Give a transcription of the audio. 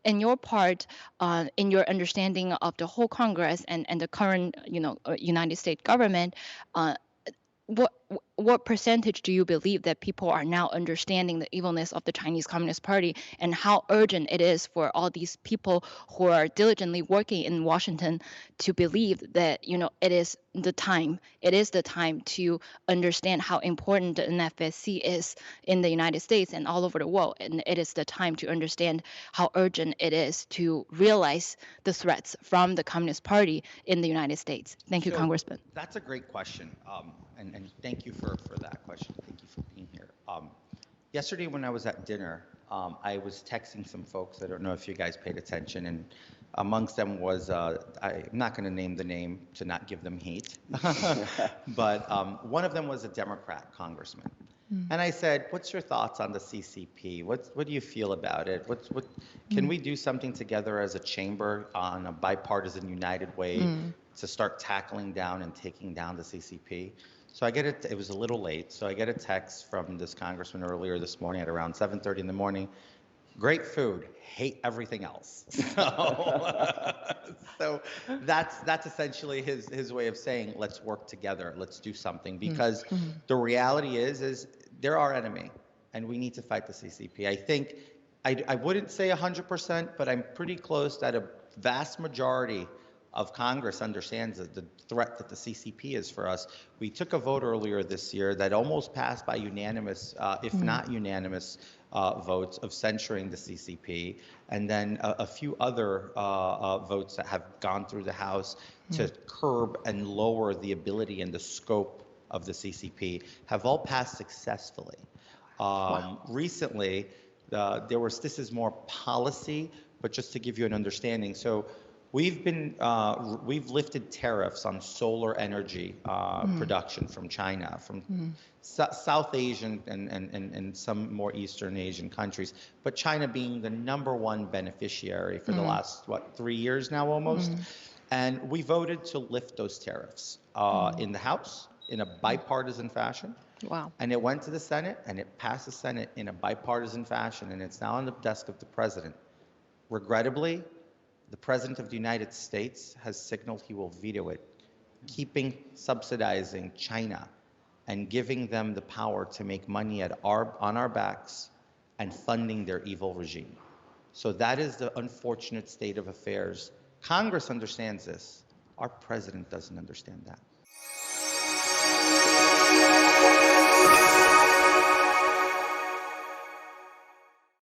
in your part, in your understanding of the whole Congress and the current, United States government, uh, what what percentage do you believe that people are now understanding the evilness of the Chinese Communist Party, and how urgent it is for all these people who are diligently working in Washington to believe that it is the time to understand how important the NFSC is in the United States and all over the world, and it is the time to understand how urgent it is to realize the threats from the Communist Party in the United States. Thank you, So Congressman. that's a great question, and thank you for that question. Thank you for being here. Yesterday when I was at dinner, I was texting some folks. I don't know if you guys paid attention, and amongst them was, I'm not going to name the name to not give them heat, but one of them was a Democrat congressman. And I said, what's your thoughts on the CCP? What do you feel about it? Can we do something together as a chamber on a bipartisan, united way to start tackling down and taking down the CCP? So it was a little late, so I get a text from this congressman earlier this morning at around 7:30 in the morning. Great food, hate everything else. So that's essentially his way of saying, let's work together, let's do something, because the reality is they're our enemy, and we need to fight the CCP. I think, I wouldn't say 100%, but I'm pretty close that a vast majority of Congress understands the threat that the CCP is for us. We took a vote earlier this year that almost passed by unanimous, if not unanimous, votes of censuring the CCP, and then a few other votes that have gone through the House to curb and lower the ability and the scope of the CCP have all passed successfully. Recently, this is more policy, but just to give you an understanding. So we've lifted tariffs on solar energy production from China, from South Asian and some more Eastern Asian countries, but China being the #1 beneficiary for the last, 3 years now almost. And we voted to lift those tariffs in the House in a bipartisan fashion. Wow. And it went to the Senate, and it passed the Senate in a bipartisan fashion, and it's now on the desk of the president. Regrettably, the President of the United States has signaled he will veto it, subsidizing China and giving them the power to make money on our backs and funding their evil regime. So that is the unfortunate state of affairs. Congress understands this. Our president doesn't understand that.